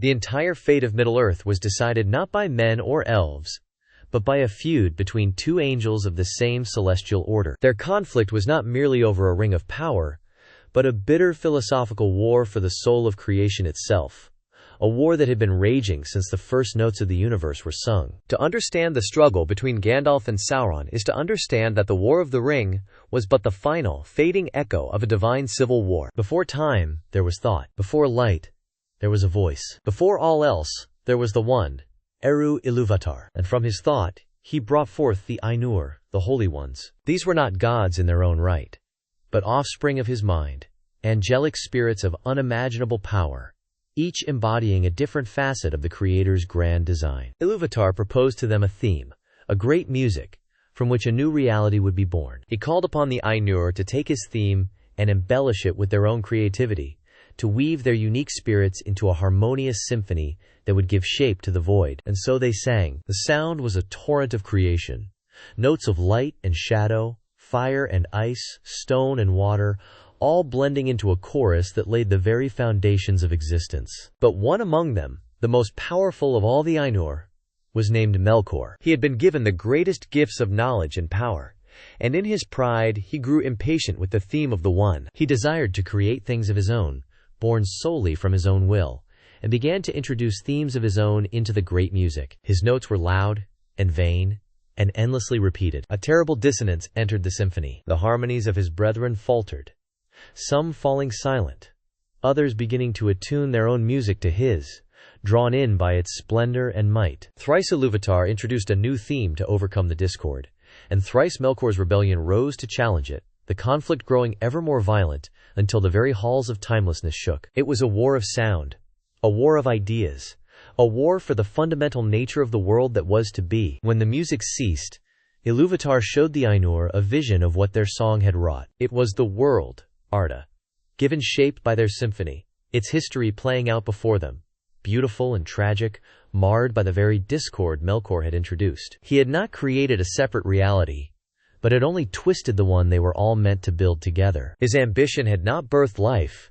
The entire fate of Middle-earth was decided not by men or elves, but by a feud between two angels of the same celestial order. Their conflict was not merely over a ring of power, but a bitter philosophical war for the soul of creation itself, a war that had been raging since the first notes of the universe were sung. To understand the struggle between Gandalf and Sauron is to understand that the War of the Ring was but the final, fading echo of a divine civil war. Before time, there was thought. Before light, there was a voice. Before all else, there was the one, Eru Ilúvatar. And from his thought, he brought forth the Ainur, the Holy Ones. These were not gods in their own right, but offspring of his mind, angelic spirits of unimaginable power, each embodying a different facet of the Creator's grand design. Ilúvatar proposed to them a theme, a great music, from which a new reality would be born. He called upon the Ainur to take his theme and embellish it with their own creativity, to weave their unique spirits into a harmonious symphony that would give shape to the void. And so they sang. The sound was a torrent of creation, notes of light and shadow, fire and ice, stone and water, all blending into a chorus that laid the very foundations of existence. But one among them, the most powerful of all the Ainur, was named Melkor. He had been given the greatest gifts of knowledge and power, and in his pride he grew impatient with the theme of the One. He desired to create things of his own, born solely from his own will, and began to introduce themes of his own into the great music. His notes were loud and vain and endlessly repeated. A terrible dissonance entered the symphony. The harmonies of his brethren faltered, some falling silent, others beginning to attune their own music to his, drawn in by its splendor and might. Thrice Ilúvatar introduced a new theme to overcome the discord, and thrice Melkor's rebellion rose to challenge it, the conflict growing ever more violent until the very halls of timelessness shook. It was a war of sound, a war of ideas, a war for the fundamental nature of the world that was to be. When the music ceased, Ilúvatar showed the Ainur a vision of what their song had wrought. It was the world, Arda, given shape by their symphony, its history playing out before them, beautiful and tragic, marred by the very discord Melkor had introduced. He had not created a separate reality, but had only twisted the one they were all meant to build together. His ambition had not birthed life,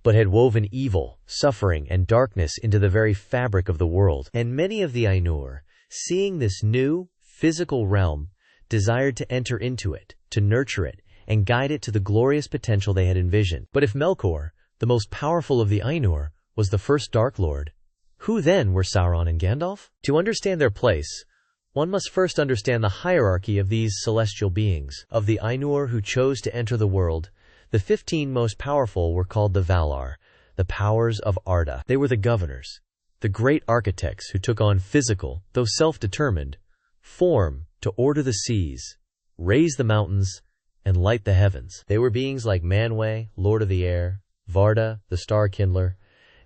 but had woven evil, suffering, and darkness into the very fabric of the world. And many of the Ainur, seeing this new, physical realm, desired to enter into it, to nurture it, and guide it to the glorious potential they had envisioned. But if Melkor, the most powerful of the Ainur, was the first Dark Lord, who then were Sauron and Gandalf? To understand their place, one must first understand the hierarchy of these celestial beings. Of the Ainur who chose to enter the world, the 15 most powerful were called the Valar, the powers of Arda. They were the governors, the great architects who took on physical, though self-determined, form to order the seas, raise the mountains, and light the heavens. They were beings like Manwë, Lord of the Air, Varda, the Star Kindler,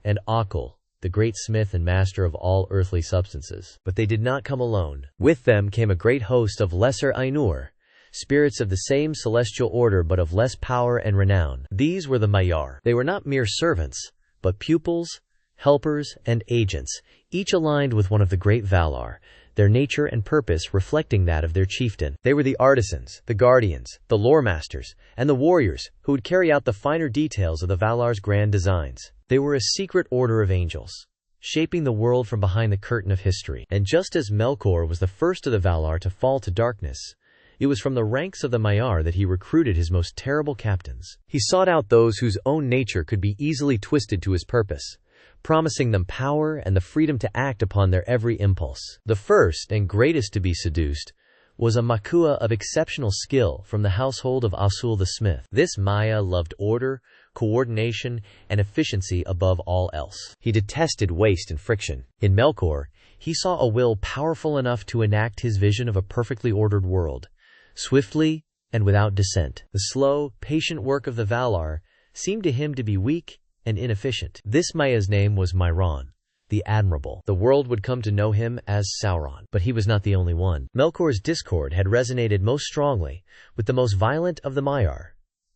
and Aukul, the great smith and master of all earthly substances. But they did not come alone. With them came a great host of lesser Ainur, spirits of the same celestial order but of less power and renown. These were the Maiar. They were not mere servants, but pupils, helpers, and agents, each aligned with one of the great Valar, their nature and purpose reflecting that of their chieftain. They were the artisans, the guardians, the lore masters, and the warriors who would carry out the finer details of the Valar's grand designs. They were a secret order of angels, shaping the world from behind the curtain of history. And just as Melkor was the first of the Valar to fall to darkness, it was from the ranks of the Maiar that he recruited his most terrible captains. He sought out those whose own nature could be easily twisted to his purpose, promising them power and the freedom to act upon their every impulse. The first and greatest to be seduced was a Makua of exceptional skill from the household of Asul the smith. This Maia loved order, coordination, and efficiency above all else. He detested waste and friction. In Melkor, he saw a will powerful enough to enact his vision of a perfectly ordered world, swiftly and without dissent. The slow, patient work of the Valar seemed to him to be weak and inefficient. This Maia's name was Mairon, the Admirable. The world would come to know him as Sauron. But he was not the only one. Melkor's discord had resonated most strongly with the most violent of the Maiar,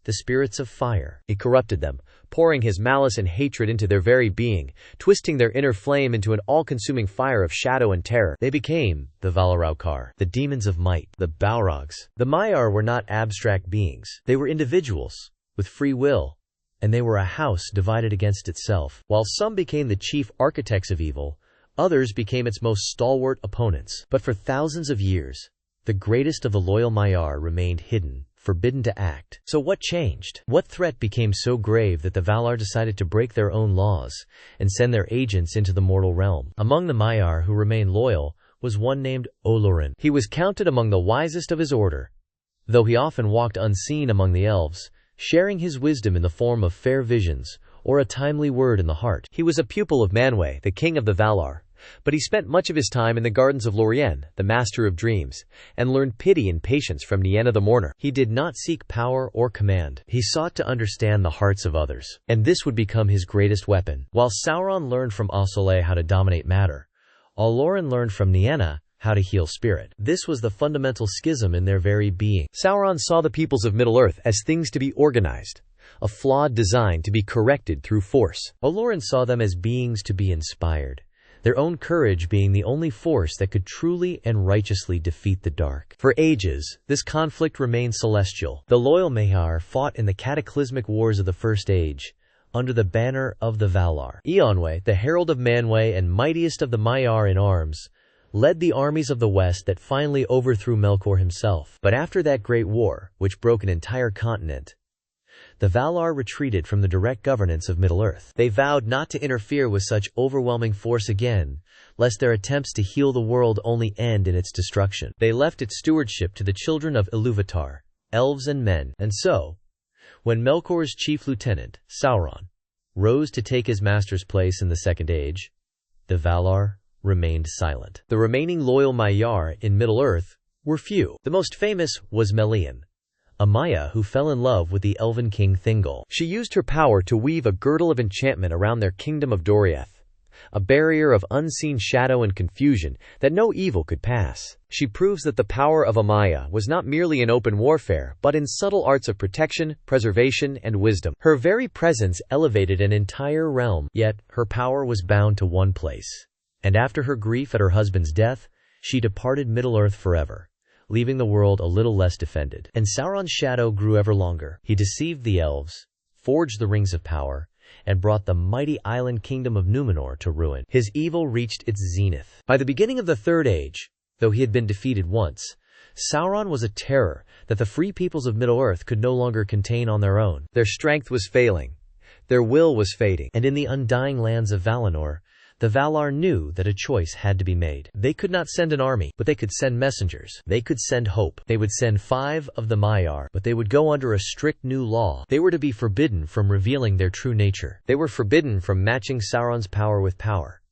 the spirits of fire. He corrupted them, pouring his malice and hatred into their very being, twisting their inner flame into an all-consuming fire of shadow and terror. They became the Valaraukar, the demons of might, the Balrogs. The Maiar were not abstract beings. They were individuals, with free will and they were a house divided against itself. While some became the chief architects of evil, others became its most stalwart opponents. But for thousands of years, the greatest of the loyal Maiar remained hidden, forbidden to act. So what changed? What threat became so grave that the Valar decided to break their own laws and send their agents into the mortal realm? Among the Maiar who remained loyal was one named Olórin. He was counted among the wisest of his order, though he often walked unseen among the elves, sharing his wisdom in the form of fair visions or a timely word in the heart. He was a pupil of Manwë, the king of the Valar, but he spent much of his time in the gardens of Lórien, the master of dreams, and learned pity and patience from Nienna the mourner. He did not seek power or command. He sought to understand the hearts of others, and this would become his greatest weapon. While Sauron learned from Aulë how to dominate matter, Olórin learned from Nienna how to heal spirit. This was the fundamental schism in their very being. Sauron saw the peoples of Middle-earth as things to be organized, a flawed design to be corrected through force. Olórin saw them as beings to be inspired, their own courage being the only force that could truly and righteously defeat the dark. For ages, this conflict remained celestial. The loyal Maiar fought in the cataclysmic wars of the First Age, under the banner of the Valar. Eonwë, the herald of Manwë and mightiest of the Maiar in arms, led the armies of the West that finally overthrew Melkor himself. But after that great war, which broke an entire continent, the Valar retreated from the direct governance of Middle-earth. They vowed not to interfere with such overwhelming force again, lest their attempts to heal the world only end in its destruction. They left its stewardship to the children of Ilúvatar, elves and men. And so, when Melkor's chief lieutenant, Sauron, rose to take his master's place in the Second Age, the Valar remained silent. The remaining loyal Maiar in Middle-earth were few. The most famous was Melian, a Maia who fell in love with the elven king Thingol. She used her power to weave a girdle of enchantment around their kingdom of Doriath, a barrier of unseen shadow and confusion that no evil could pass. She proves that the power of a Maia was not merely in open warfare, but in subtle arts of protection, preservation, and wisdom. Her very presence elevated an entire realm, yet her power was bound to one place. And after her grief at her husband's death, she departed Middle-earth forever, leaving the world a little less defended. And Sauron's shadow grew ever longer. He deceived the elves, forged the rings of power, and brought the mighty island kingdom of Númenor to ruin. His evil reached its zenith. By the beginning of the Third Age, though he had been defeated once, Sauron was a terror that the free peoples of Middle-earth could no longer contain on their own. Their strength was failing, their will was fading, and in the undying lands of Valinor, the Valar knew that a choice had to be made. They could not send an army, but they could send messengers. They could send hope. They would send 5 of the Maiar, but they would go under a strict new law. They were to be forbidden from revealing their true nature. They were forbidden from matching Sauron's power with power,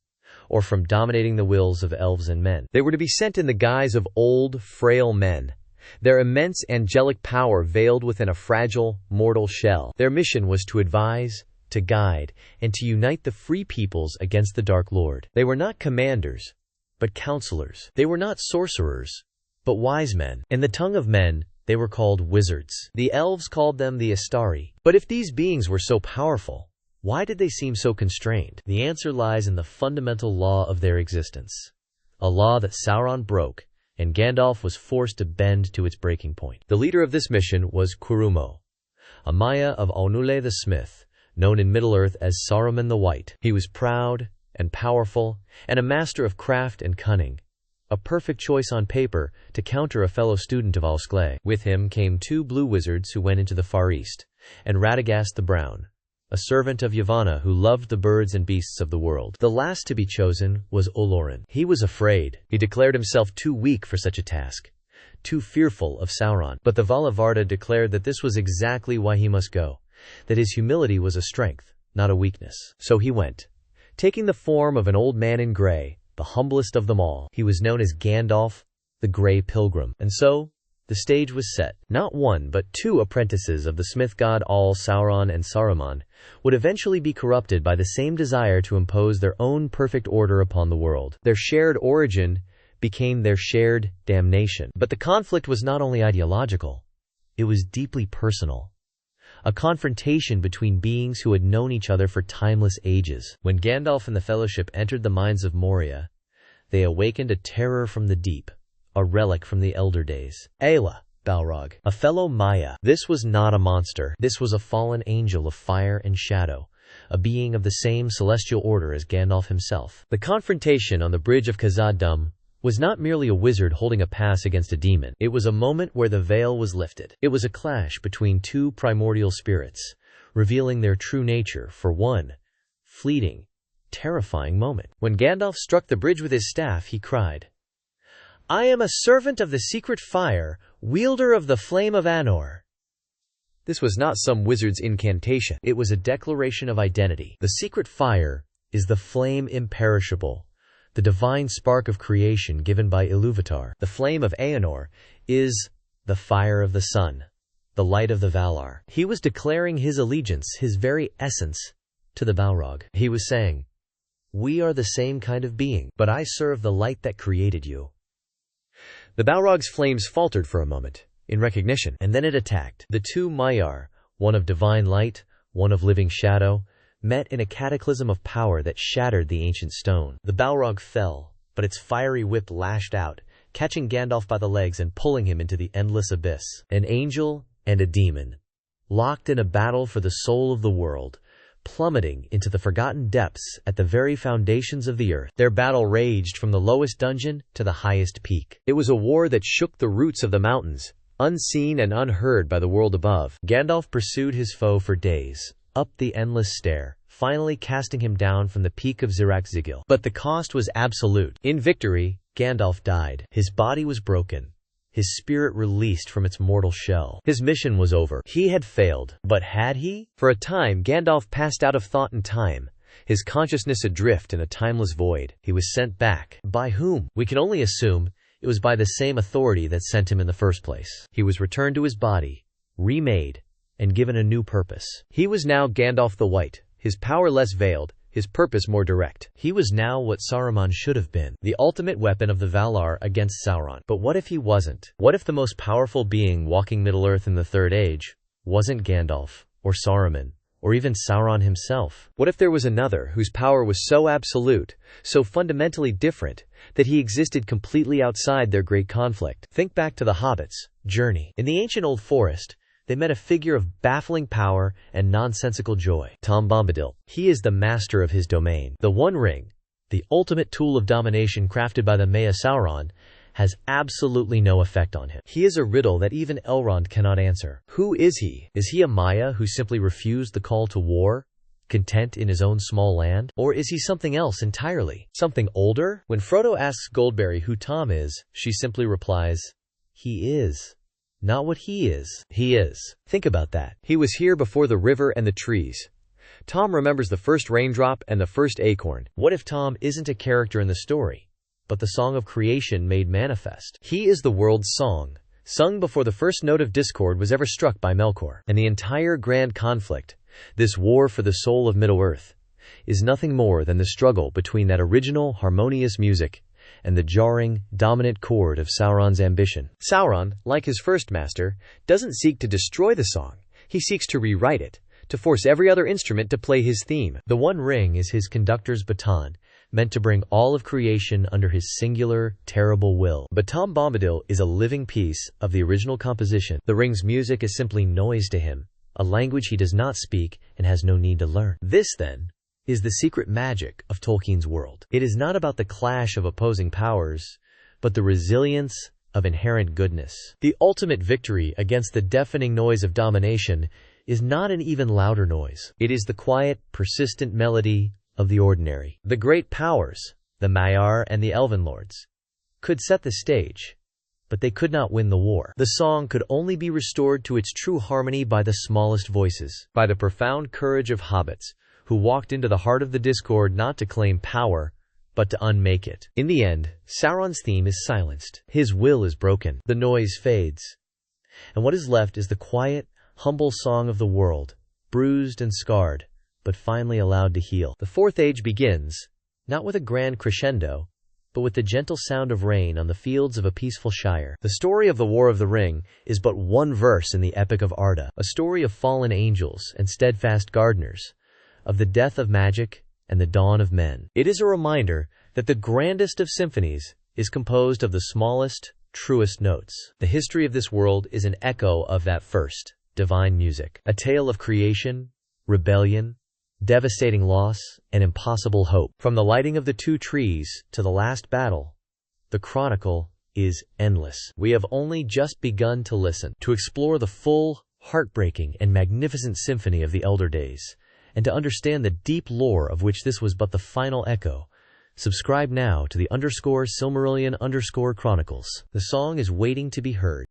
or from dominating the wills of elves and men. They were to be sent in the guise of old, frail men, their immense angelic power veiled within a fragile, mortal shell. Their mission was to advise, to guide, and to unite the free peoples against the Dark Lord. They were not commanders, but counselors. They were not sorcerers, but wise men. In the tongue of men, they were called wizards. The elves called them the Astari. But if these beings were so powerful, why did they seem so constrained? The answer lies in the fundamental law of their existence, a law that Sauron broke, and Gandalf was forced to bend to its breaking point. The leader of this mission was Curumo, a Maia of Aulë the smith, known in Middle-earth as Saruman the White. He was proud and powerful, and a master of craft and cunning, a perfect choice on paper to counter a fellow student of Aulë. With him came 2 blue wizards who went into the Far East, and Radagast the Brown, a servant of Yavanna who loved the birds and beasts of the world. The last to be chosen was Olórin. He was afraid. He declared himself too weak for such a task, too fearful of Sauron. But the Valavarda declared that this was exactly why he must go, that his humility was a strength, not a weakness. So he went, taking the form of an old man in gray, the humblest of them all. He was known as Gandalf, the Grey Pilgrim. And so, the stage was set. Not 1 but 2 apprentices of the smith god Sauron and Saruman would eventually be corrupted by the same desire to impose their own perfect order upon the world. Their shared origin became their shared damnation. But the conflict was not only ideological, it was deeply personal. A confrontation between beings who had known each other for timeless ages. When Gandalf and the Fellowship entered the mines of Moria, they awakened a terror from the deep, a relic from the Elder Days. Aulë, Balrog, a fellow Maia. This was not a monster. This was a fallen angel of fire and shadow, a being of the same celestial order as Gandalf himself. The confrontation on the bridge of Khazad-dûm was not merely a wizard holding a pass against a demon. It was a moment where the veil was lifted. It was a clash between two primordial spirits, revealing their true nature for one fleeting, terrifying moment. When Gandalf struck the bridge with his staff, he cried, "I am a servant of the secret fire, wielder of the flame of Anor." This was not some wizard's incantation. It was a declaration of identity. The secret fire is the flame imperishable, the divine spark of creation given by Ilúvatar. The flame of Anor is the fire of the sun, the light of the Valar. He was declaring his allegiance, his very essence, to the Balrog. He was saying, "We are the same kind of being, but I serve the light that created you." The Balrog's flames faltered for a moment, in recognition, and then it attacked. The two Maiar, one of divine light, one of living shadow, met in a cataclysm of power that shattered the ancient stone. The Balrog fell, but its fiery whip lashed out, catching Gandalf by the legs and pulling him into the endless abyss. An angel and a demon, locked in a battle for the soul of the world, plummeting into the forgotten depths at the very foundations of the earth. Their battle raged from the lowest dungeon to the highest peak. It was a war that shook the roots of the mountains, unseen and unheard by the world above. Gandalf pursued his foe for days, up the endless stair, finally casting him down from the peak of Zirak-Zigil. But the cost was absolute. In victory, Gandalf died. His body was broken, his spirit released from its mortal shell. His mission was over. He had failed. But had he? For a time, Gandalf passed out of thought and time, his consciousness adrift in a timeless void. He was sent back. By whom? We can only assume it was by the same authority that sent him in the first place. He was returned to his body, remade, and given a new purpose. He was now Gandalf the White, his power less veiled, his purpose more direct. He was now what Saruman should have been, the ultimate weapon of the Valar against Sauron. But what if he wasn't? What if the most powerful being walking Middle-earth in the Third Age wasn't Gandalf, or Saruman, or even Sauron himself? What if there was another whose power was so absolute, so fundamentally different, that he existed completely outside their great conflict? Think back to the Hobbit's journey. In the ancient old forest, they met a figure of baffling power and nonsensical joy, Tom Bombadil. He is the master of his domain. The One Ring, the ultimate tool of domination crafted by the Maia Sauron, has absolutely no effect on him. He is a riddle that even Elrond cannot answer. Who is he? Is he a Maia who simply refused the call to war, content in his own small land? Or is he something else entirely? Something older? When Frodo asks Goldberry who Tom is, she simply replies, "He is." Not what he is. He is. Think about that. He was here before the river and the trees. Tom remembers the first raindrop and the first acorn. What if Tom isn't a character in the story, but the song of creation made manifest? He is the world's song, sung before the first note of discord was ever struck by Melkor. And the entire grand conflict, this war for the soul of Middle-earth, is nothing more than the struggle between that original, harmonious music and the jarring, dominant chord of Sauron's ambition. Sauron, like his first master, doesn't seek to destroy the song. He seeks to rewrite it, to force every other instrument to play his theme. The One Ring is his conductor's baton, meant to bring all of creation under his singular, terrible will. But Tom Bombadil is a living piece of the original composition. The ring's music is simply noise to him, a language he does not speak and has no need to learn. This, then, is the secret magic of Tolkien's world. It is not about the clash of opposing powers, but the resilience of inherent goodness. The ultimate victory against the deafening noise of domination is not an even louder noise. It is the quiet, persistent melody of the ordinary. The great powers, the Maiar and the Elven Lords, could set the stage, but they could not win the war. The song could only be restored to its true harmony by the smallest voices, by the profound courage of hobbits, who walked into the heart of the discord not to claim power, but to unmake it. In the end, Sauron's theme is silenced. His will is broken. The noise fades. And what is left is the quiet, humble song of the world, bruised and scarred, but finally allowed to heal. The Fourth Age begins, not with a grand crescendo, but with the gentle sound of rain on the fields of a peaceful shire. The story of the War of the Ring is but one verse in the Epic of Arda, a story of fallen angels and steadfast gardeners, of the death of magic and the dawn of men. It is a reminder that the grandest of symphonies is composed of the smallest, truest notes. The history of this world is an echo of that first, divine music. A tale of creation, rebellion, devastating loss, and impossible hope. From the lighting of the two trees to the last battle, the chronicle is endless. We have only just begun to listen, to explore the full, heartbreaking, and magnificent symphony of the elder days, and to understand the deep lore of which this was but the final echo. Subscribe now to the _Silmarillion_Chronicles. The song is waiting to be heard.